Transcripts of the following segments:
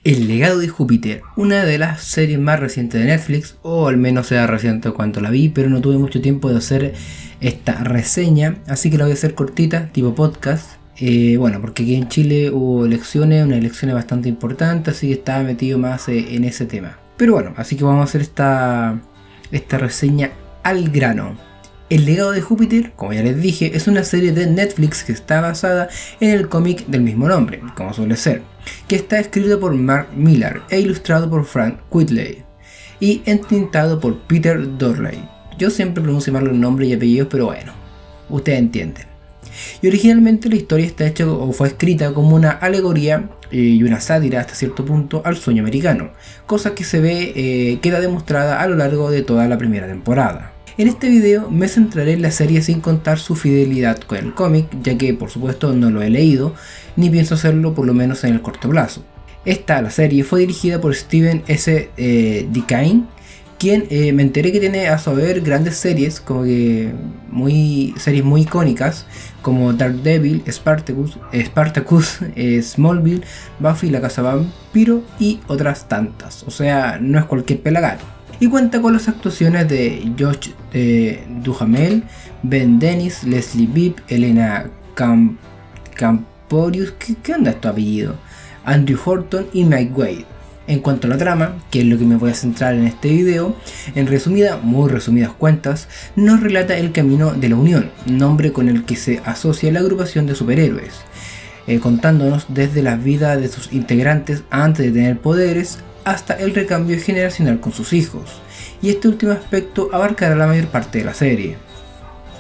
El legado de Júpiter, una de las series más recientes de Netflix, o al menos sea reciente cuando la vi, pero no tuve mucho tiempo de hacer esta reseña, así que la voy a hacer cortita, tipo podcast. Porque aquí en Chile hubo unas elecciones bastante importantes, así que estaba metido más en ese tema. Pero bueno, así que vamos a hacer esta reseña al grano. El legado de Júpiter, como ya les dije, es una serie de Netflix que está basada en el cómic del mismo nombre, como suele ser, que está escrito por Mark Millar e ilustrado por Frank Quitely y entintado por Peter Doherty. Yo siempre pronuncio mal los nombres y apellidos, pero bueno, ustedes entienden. Y originalmente la historia está hecha o fue escrita como una alegoría y una sátira hasta cierto punto al sueño americano, cosa que queda demostrada a lo largo de toda la primera temporada. En este video me centraré en la serie sin contar su fidelidad con el cómic, ya que por supuesto no lo he leído, ni pienso hacerlo por lo menos en el corto plazo. La serie fue dirigida por Steven S. DeKane, quien me enteré que tiene a su haber grandes series, series muy icónicas, como Daredevil, Spartacus, Smallville, Buffy la Cazavampiro y otras tantas, o sea, no es cualquier pelagato. Y cuenta con las actuaciones de Josh Duhamel, Ben Dennis, Leslie Bibb, Elena Camporius, ¿qué onda es tu apellido? Andrew Horton y Mike Wade. En cuanto a la trama, que es lo que me voy a centrar en este video, muy resumidas cuentas, nos relata el camino de la Unión, nombre con el que se asocia la agrupación de superhéroes, contándonos desde la vida de sus integrantes antes de tener poderes, hasta el recambio generacional con sus hijos, y este último aspecto abarcará la mayor parte de la serie.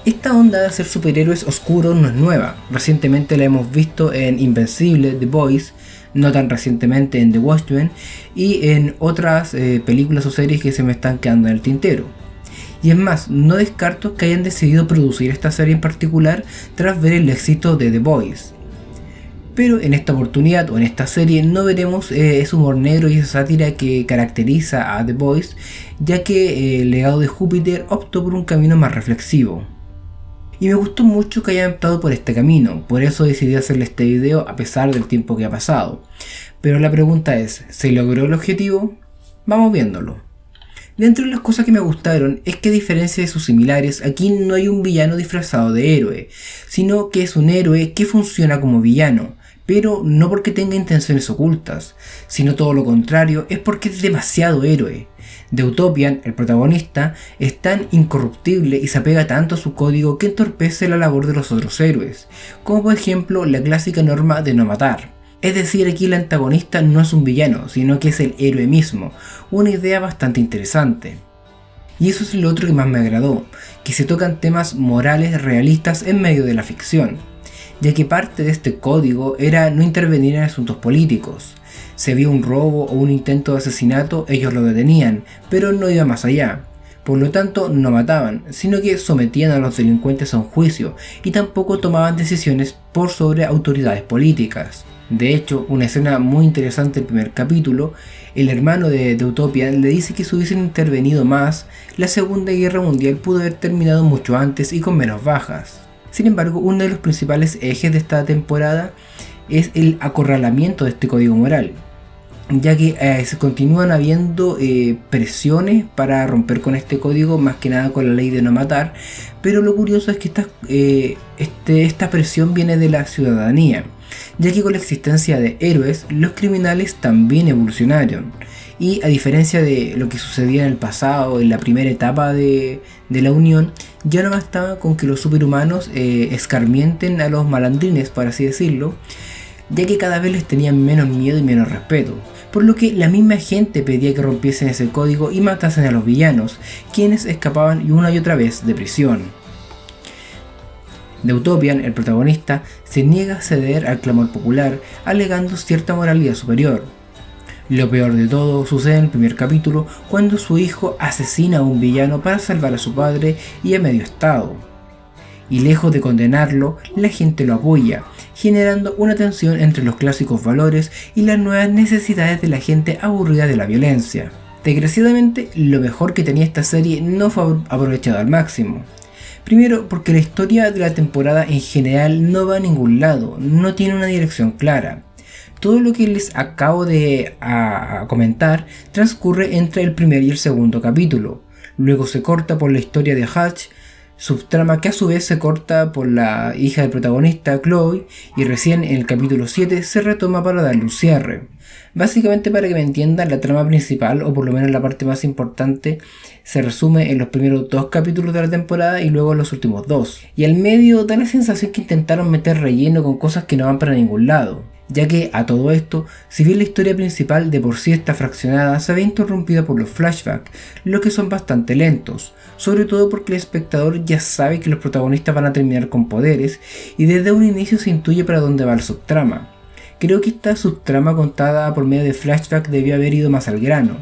Esta onda de hacer superhéroes oscuros no es nueva, recientemente la hemos visto en Invencible, The Boys, no tan recientemente en The Watchmen y en otras películas o series que se me están quedando en el tintero. Y es más, no descarto que hayan decidido producir esta serie en particular tras ver el éxito de The Boys. Pero en esta oportunidad o en esta serie no veremos ese humor negro y esa sátira que caracteriza a The Boys, ya que el legado de Júpiter optó por un camino más reflexivo. Y me gustó mucho que hayan optado por este camino, por eso decidí hacerle este video a pesar del tiempo que ha pasado. Pero la pregunta es, ¿se logró el objetivo? Vamos viéndolo. Dentro de las cosas que me gustaron es que a diferencia de sus similares, aquí no hay un villano disfrazado de héroe, sino que es un héroe que funciona como villano, pero no porque tenga intenciones ocultas, sino todo lo contrario, es porque es demasiado héroe. The Utopian, el protagonista, es tan incorruptible y se apega tanto a su código que entorpece la labor de los otros héroes, como por ejemplo la clásica norma de no matar. Es decir, aquí el antagonista no es un villano, sino que es el héroe mismo, una idea bastante interesante. Y eso es lo otro que más me agradó, que se tocan temas morales realistas en medio de la ficción, ya que parte de este código era no intervenir en asuntos políticos. Se vio un robo o un intento de asesinato, ellos lo detenían, pero no iba más allá. Por lo tanto, no mataban, sino que sometían a los delincuentes a un juicio y tampoco tomaban decisiones por sobre autoridades políticas. De hecho, una escena muy interesante del primer capítulo, el hermano de Utopia le dice que si hubiesen intervenido más, la Segunda Guerra Mundial pudo haber terminado mucho antes y con menos bajas. Sin embargo, uno de los principales ejes de esta temporada es el acorralamiento de este código moral, ya que se continúan habiendo presiones para romper con este código, más que nada con la ley de no matar, pero lo curioso es que esta presión viene de la ciudadanía, ya que con la existencia de héroes, los criminales también evolucionaron. Y a diferencia de lo que sucedía en el pasado, en la primera etapa de la Unión, ya no bastaba con que los superhumanos escarmienten a los malandrines, por así decirlo, ya que cada vez les tenían menos miedo y menos respeto, por lo que la misma gente pedía que rompiesen ese código y matasen a los villanos, quienes escapaban una y otra vez de prisión. The Utopian, el protagonista, se niega a ceder al clamor popular, alegando cierta moralidad superior. Lo peor de todo sucede en el primer capítulo, cuando su hijo asesina a un villano para salvar a su padre y a medio estado. Y lejos de condenarlo, la gente lo apoya, generando una tensión entre los clásicos valores y las nuevas necesidades de la gente aburrida de la violencia. Desgraciadamente, lo mejor que tenía esta serie no fue aprovechado al máximo. Primero, porque la historia de la temporada en general no va a ningún lado, no tiene una dirección clara. Todo lo que les acabo de comentar transcurre entre el primer y el segundo capítulo. Luego se corta por la historia de Hutch, subtrama que a su vez se corta por la hija del protagonista, Chloe, y recién en el capítulo 7 se retoma para darle un cierre. Básicamente, para que me entiendan, la trama principal, o por lo menos la parte más importante, se resume en los primeros 2 capítulos de la temporada y luego en los últimos 2. Y al medio da la sensación que intentaron meter relleno con cosas que no van para ningún lado, ya que a todo esto, si bien la historia principal de por sí está fraccionada, se ve interrumpida por los flashbacks, los que son bastante lentos, sobre todo porque el espectador ya sabe que los protagonistas van a terminar con poderes y desde un inicio se intuye para dónde va la subtrama. Creo que esta subtrama contada por medio de flashback debió haber ido más al grano.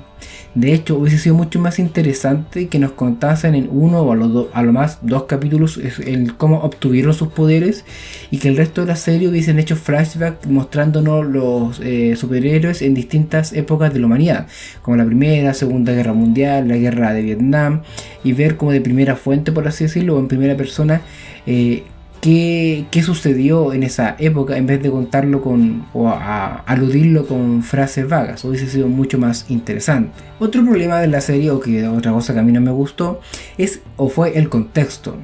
De hecho, hubiese sido mucho más interesante que nos contasen en uno o a lo más 2 capítulos el cómo obtuvieron sus poderes, y que el resto de la serie hubiesen hecho flashback mostrándonos los superhéroes en distintas épocas de la humanidad, como la Primera, Segunda Guerra Mundial, la Guerra de Vietnam, y ver como de primera fuente, por así decirlo, o en primera persona, qué sucedió en esa época, en vez de contarlo aludirlo con frases vagas. Hubiese sido mucho más interesante. Otro problema de la serie, o que otra cosa que a mí no me gustó, fue el contexto.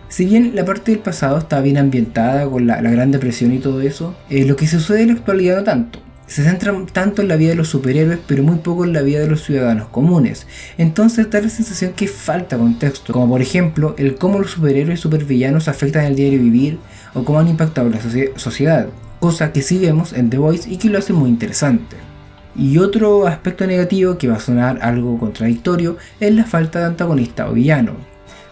Si bien la parte del pasado estaba bien ambientada con la Gran Depresión y todo eso, lo que sucede en la actualidad no tanto. Se centra tanto en la vida de los superhéroes, pero muy poco en la vida de los ciudadanos comunes. Entonces da la sensación que falta contexto, como por ejemplo el cómo los superhéroes y supervillanos afectan el diario vivir o cómo han impactado la sociedad, cosa que sí vemos en The Voice y que lo hace muy interesante. Y otro aspecto negativo, que va a sonar algo contradictorio, es la falta de antagonista o villano.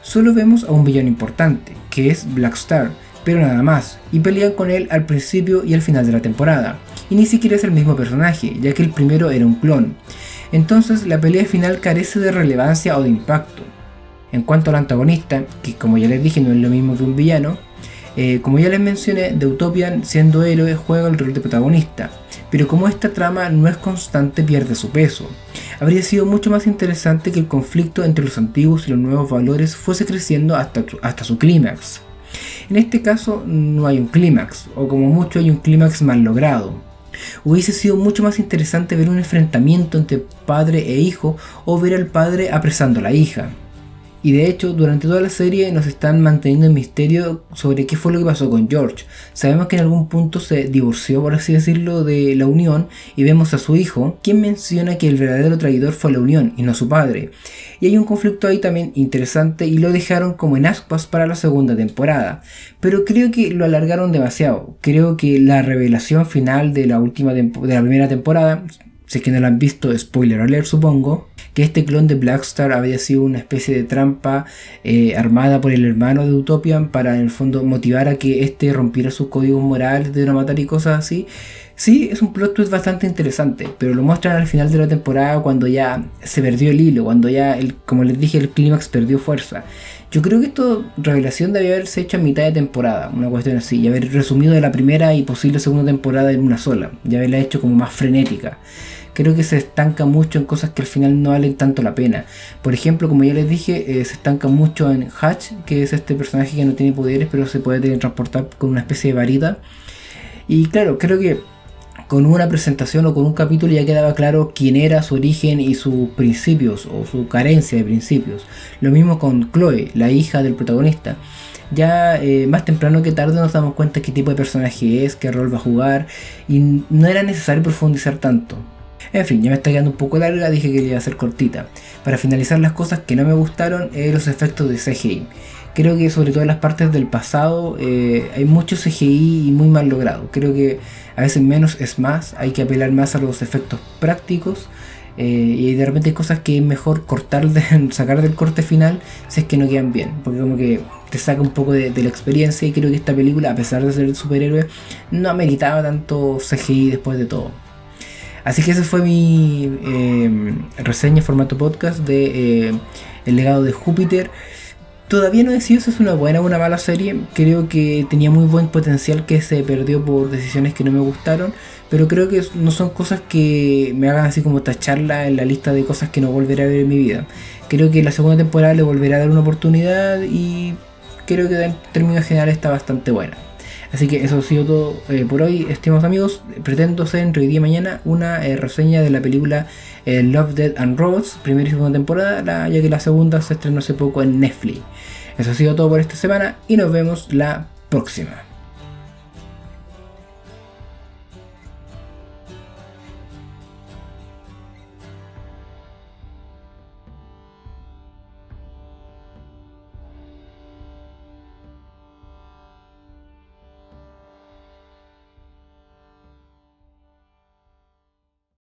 Solo vemos a un villano importante, que es Black Star, pero nada más, y pelean con él al principio y al final de la temporada, y ni siquiera es el mismo personaje, ya que el primero era un clon. Entonces la pelea final carece de relevancia o de impacto. En cuanto al antagonista, que como ya les dije no es lo mismo que un villano, como ya les mencioné, The Utopian, siendo héroe, juega el rol de protagonista, pero como esta trama no es constante, pierde su peso. Habría sido mucho más interesante que el conflicto entre los antiguos y los nuevos valores fuese creciendo hasta su clímax. En este caso no hay un clímax, o como mucho hay un clímax mal logrado. Hubiese sido mucho más interesante ver un enfrentamiento entre padre e hijo, o ver al padre apresando a la hija. Y de hecho, durante toda la serie nos están manteniendo en misterio sobre qué fue lo que pasó con George. Sabemos que en algún punto se divorció, por así decirlo, de la unión, y vemos a su hijo, quien menciona que el verdadero traidor fue la unión y no su padre. Y hay un conflicto ahí también interesante, y lo dejaron como en ascuas para la segunda temporada. Pero creo que lo alargaron demasiado. Creo que la revelación final de la primera temporada, si es que no la han visto, spoiler alert supongo, que este clon de Black Star había sido una especie de trampa armada por el hermano de Utopian para en el fondo motivar a que este rompiera sus códigos morales de no matar y cosas así. Sí, es un plot twist bastante interesante, pero lo muestran al final de la temporada, cuando ya se perdió el hilo, cuando ya, como les dije, el clímax perdió fuerza. Yo creo que esta revelación debía haberse hecho a mitad de temporada, una cuestión así, y haber resumido de la primera y posible segunda temporada en una sola, y haberla hecho como más frenética. Creo que se estanca mucho en cosas que al final no valen tanto la pena. Por ejemplo, como ya les dije, se estanca mucho en Hutch, que es este personaje que no tiene poderes, pero se puede teletransportar con una especie de varita. Y claro, creo que con una presentación o con un capítulo ya quedaba claro quién era, su origen y sus principios, o su carencia de principios. Lo mismo con Chloe, la hija del protagonista. Ya más temprano que tarde nos damos cuenta qué tipo de personaje es, qué rol va a jugar, y no era necesario profundizar tanto. En fin, ya me está quedando un poco larga, dije que iba a ser cortita. Para finalizar, las cosas que no me gustaron, los efectos de CGI. Creo que sobre todo en las partes del pasado hay mucho CGI y muy mal logrado. Creo que a veces menos es más, hay que apelar más a los efectos prácticos. Y de repente hay cosas que es mejor sacar del corte final si es que no quedan bien, porque como que te saca un poco de la experiencia, y creo que esta película, a pesar de ser el superhéroe, no ameritaba tanto CGI después de todo. Así que esa fue mi reseña en formato podcast de El legado de Júpiter. Todavía no decido si es una buena o una mala serie. Creo que tenía muy buen potencial, que se perdió por decisiones que no me gustaron, pero creo que no son cosas que me hagan así como tacharla en la lista de cosas que no volveré a ver en mi vida. Creo que la segunda temporada le volveré a dar una oportunidad, y creo que en términos generales está bastante buena. Así que eso ha sido todo por hoy, estimados amigos. Pretendo hacer entre hoy día y mañana una reseña de la película Love, Death and Robots, primera y segunda temporada, ya que la segunda se estrenó hace poco en Netflix. Eso ha sido todo por esta semana y nos vemos la próxima.